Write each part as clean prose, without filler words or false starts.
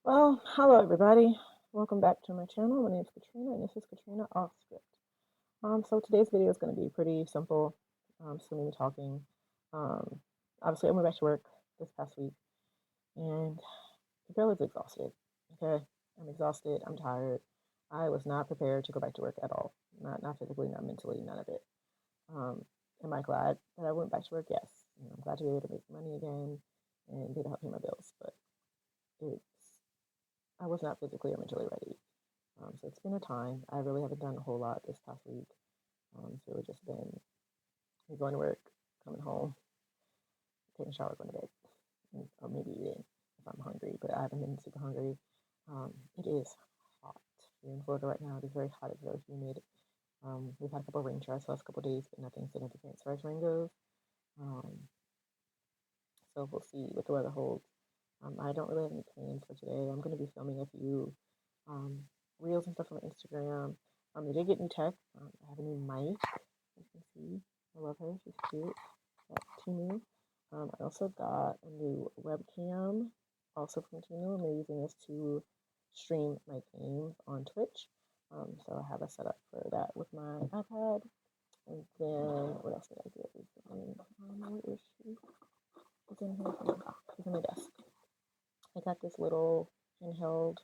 Well, hello everybody. Welcome back to my channel. My name is Katrina and this is Katrina Off Script. So today's video is going to be pretty simple. Just me talking. Um, Obviously I went back to work this past week and the girl is exhausted. Okay, I'm exhausted. I'm tired. I was not prepared to go back to work at all. Not physically, not mentally, none of it. Um, am I glad that I went back to work? Yes. I'm glad to be able to make money again and be able to help pay my bills. But it's I was not physically or mentally ready. So it's been a time. I really haven't done a whole lot this past week. It's really just been me going to work, coming home, taking a shower, going to bed, or maybe eating if I'm hungry. But I haven't been super hungry. It is hot here in Florida right now. It is very hot. It's very humid. We've had a couple of rain showers the last couple of days, but nothing significant as far as rain goes. Um, so we'll see what the weather holds. I don't really have any plans for today. I'm going to be filming a few um, reels and stuff on Instagram. They did get new tech. I have a new mic. You can see, I love her. She's cute. Got Temu. I also got a new webcam, also from Temu. I'm using this to stream my games on Twitch. So I have a setup for that with my iPad. And then what else did I get recently? Where is she? It's in here. It's in my desk. I got this little handheld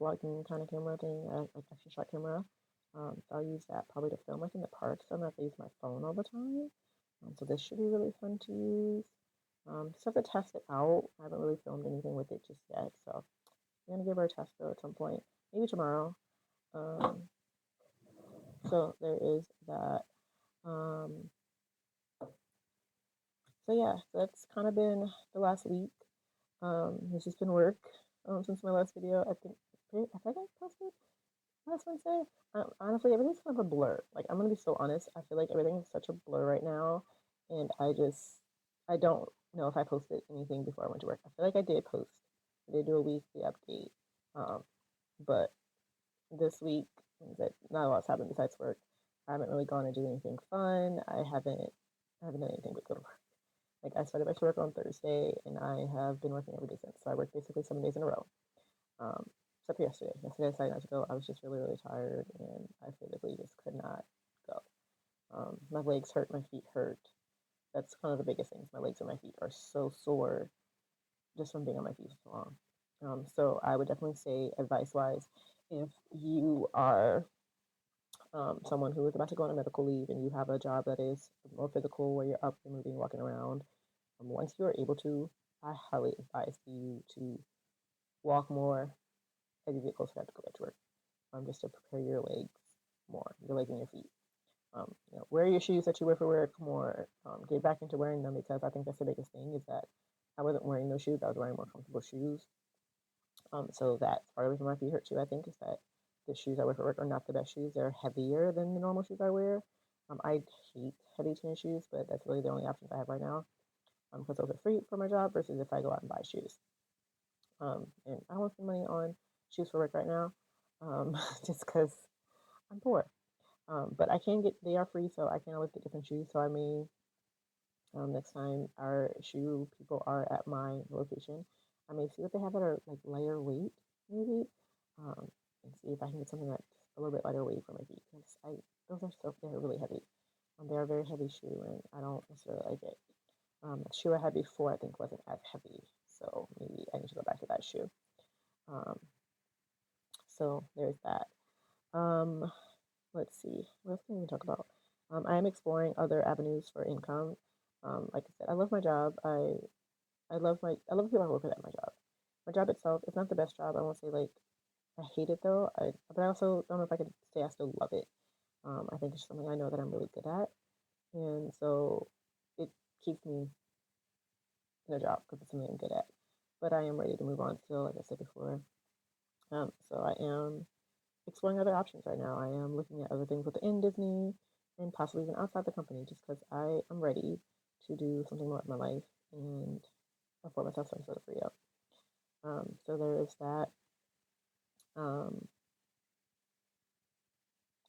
vlogging kind of camera thing, like action shot camera. So I'll use that probably to film like in the park. So I'm not gonna use my phone all the time. So this should be really fun to use. Just have to test it out. I haven't really filmed anything with it just yet, so I'm gonna give her a test though at some point, maybe tomorrow. Um, so there is that. Um, so yeah, so that's kind of been the last week. It's just been work since my last video. I think I posted last Wednesday. Honestly, everything's kind of a blur. Like, I'm gonna be so honest. I feel like everything is such a blur right now, and I don't know if I posted anything before I went to work. I feel like I did post. I did do a weekly update, um, but this week, that not a lot's happened besides work. I haven't really gone and do anything fun. I haven't done anything but go to work. Like, I started back to work on Thursday, and I have been working every day since. So I worked basically 7 days in a row. Um, Except for yesterday. Yesterday I decided not to go. I was just really, really tired and I physically just could not go. My legs hurt, my feet hurt. That's kind of the biggest things. My legs and my feet are so sore just from being on my feet for so long. So I would definitely say, advice wise, if you are someone who is about to go on a medical leave and you have a job that is more physical, where you're up, you're moving, walking around, once you are able to, I highly advise you to walk more as you get closer to go back to work. Just to prepare your legs more, your legs and your feet. Wear your shoes that you wear for work more. Get back into wearing them because I think that's the biggest thing is that I wasn't wearing those shoes. I was wearing more comfortable shoes. So that's part of the reason my feet hurt too. I think is that the shoes I wear for work are not the best shoes. They're heavier than the normal shoes I wear. I hate heavy tennis shoes, but that's really the only options I have right now. Because those are free for my job versus if I go out and buy shoes. And I don't want to spend money on shoes for work right now, just because I'm poor. But I can get, they are free, so I can always get different shoes. So I may, next time our shoe people are at my location, I may see what they have that are like lighter weight, maybe, and see if I can get something that's a little bit lighter weight for my feet. Because those are they're really heavy. They're a very heavy shoe, and I don't necessarily like it. The shoe I had before, I think, wasn't as heavy, so maybe I need to go back to that shoe. Um, so there's that. Um, let's see. What else can we talk about? I am exploring other avenues for income. Like I said, I love my job. I love the people I work with at my job. My job itself is not the best job. I won't say like I hate it though. But I also don't know if I could say I still love it. I think it's something I know that I'm really good at, and so it keeps me in a job because it's something I'm good at. But I am ready to move on still, like I said before. So I am exploring other options right now. I am looking at other things within Disney and possibly even outside the company just because I am ready to do something more with my life and afford myself some sort of free up. So there is that. Um,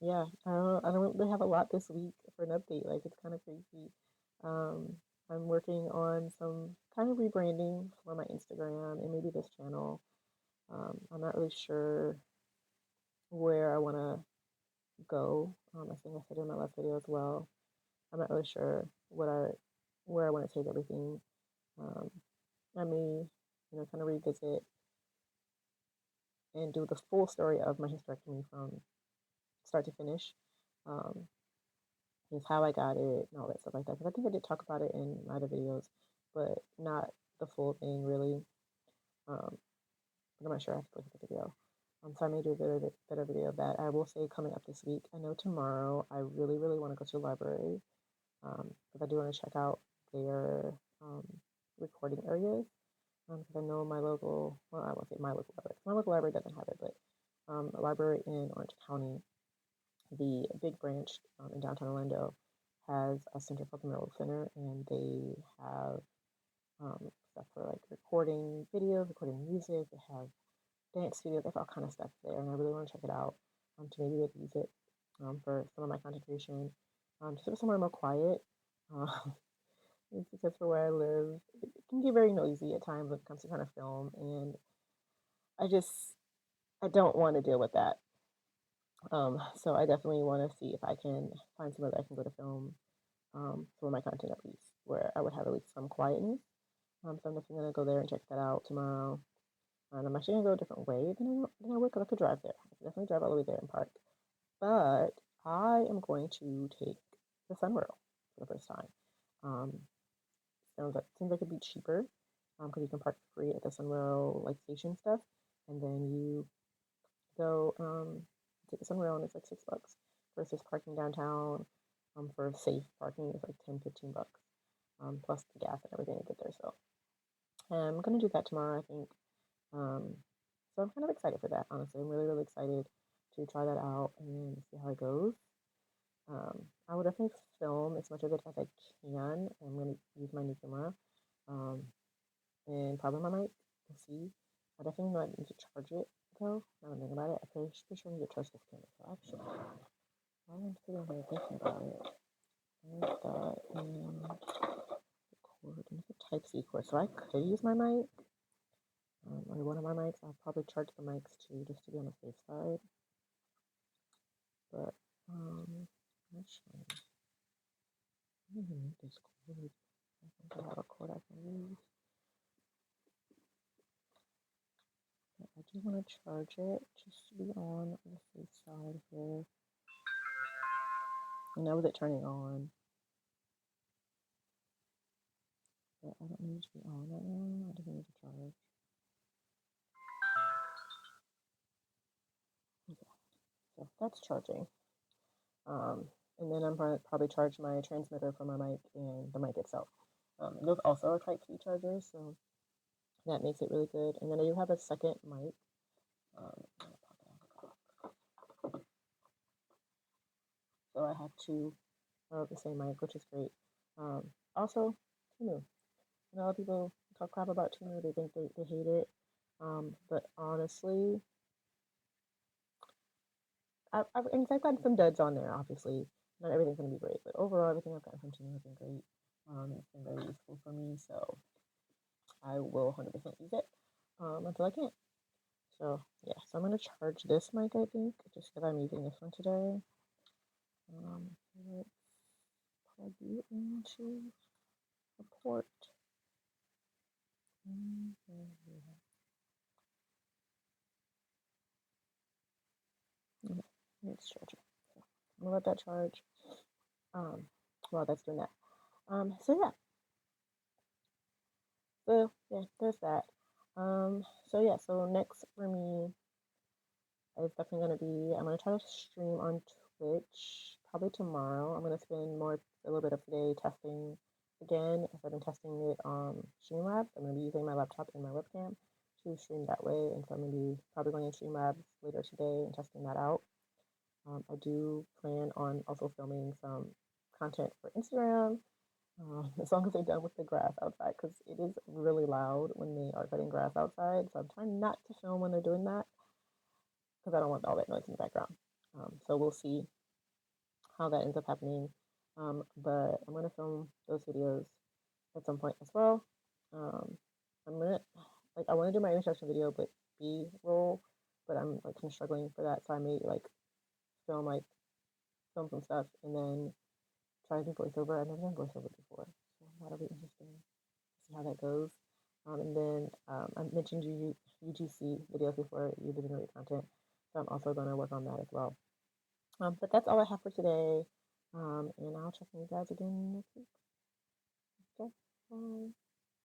yeah, I don't really have a lot this week for an update. Like, it's kind of crazy. Um, I'm working on some kind of rebranding for my Instagram and maybe this channel. I'm not really sure where I want to go. I think I said in my last video as well. I'm not really sure where I want to take everything. Um, I may, kind of revisit and do the full story of my hysterectomy from start to finish. Um, is how I got it and all that stuff like that. Because I think I did talk about it in my other videos, but not the full thing really. Um, but I'm not sure. I have to look at the video. So I may do a better video of that. I will say coming up this week. I know tomorrow I really, really want to go to the library because I do want to check out their recording areas. Because I know my local, well, I won't say my local library. My local library doesn't have it, but a library in Orange County, the big branch in downtown Orlando, has a Center for Communal Center, and they have stuff for like recording videos, recording music. They have dance studios. They have all kind of stuff there, and I really want to check it out to maybe like use it for some of my content creation. Just somewhere more quiet. Uh, it's because for where I live, it can get very noisy at times when it comes to trying to film, and I just I don't want to deal with that. So I definitely want to see if I can find somewhere that I can go to film for my content at least, where I would have at least some quietness. So I'm definitely gonna go there and check that out tomorrow. And I'm actually gonna go a different way than I would because I could drive there. I could definitely drive all the way there and park. But I am going to take the Sunworld for the first time. Um, seems like it'd be cheaper because you can park free at the Sunworld like station stuff, and then you go take the Sunworld and it's like $6 versus parking downtown. For safe parking is like 10-15 bucks plus the gas and everything to get there. So I'm gonna do that tomorrow, I think. Um, so I'm kind of excited for that. Honestly, I'm really really excited to try that out and see how it goes. I will definitely film as much of it as I can. I'm gonna use my new camera, um, and probably my mic. We'll see. I definitely might need to charge it though. Now I'm thinking about it, I'm pretty sure I need to charge this camera. So actually, while I'm sitting here thinking about it, I got cord and it's a Type C cord, so I could use my mic. Or one of my mics. I'll probably charge the mics too, just to be on the safe side. But actually, I don't even need this cord. I think I have a cord I can use. But I do want to charge it just to be on the safe side here. I know with it turning on, but I don't need it to be on right now. I just need to charge. Okay, so that's charging. And then I'm going to probably charge my transmitter for my mic and the mic itself. Those also are Type C chargers, so that makes it really good. And then I do have a second mic. So I have two of the same mic, which is great. Also, Temu. A lot of people talk crap about Temu. They think they hate it. But honestly, I've gotten some duds on there, obviously. Not everything's going to be great, but overall, everything I've gotten from Temu has been great. It's been very useful for me, so I will 100% use it until I can't. So, yeah, so I'm going to charge this mic, I think, just because I'm using this one today. Let's plug you into the port. Okay, it's charging. So I'm gonna let that charge. While that's doing that. So yeah. So yeah, there's that. So yeah, so next for me is definitely gonna be I'm gonna try to stream on Twitch probably tomorrow. I'm gonna spend a little bit of today testing again. As I've been testing it on Streamlabs. I'm gonna be using my laptop and my webcam to stream that way, and so I'm gonna be probably going to Streamlabs later today and testing that out. I do plan on also filming some content for Instagram, as long as they're done with the grass outside, because it is really loud when they are cutting grass outside. So I'm trying not to film when they're doing that because I don't want all that noise in the background. So we'll see how that ends up happening. But I'm gonna film those videos at some point as well. I'm gonna I want to do my introduction video, but B role, but I'm like kind of struggling for that. So I may like film like film some stuff and then try to do voiceover. I've never done voiceover before, so that'll be interesting to see how that goes. And then I mentioned UGC videos before, YouTube generated content, so I'm also going to work on that as well. But that's all I have for today, and I'll check in with you guys again next week. Okay, bye.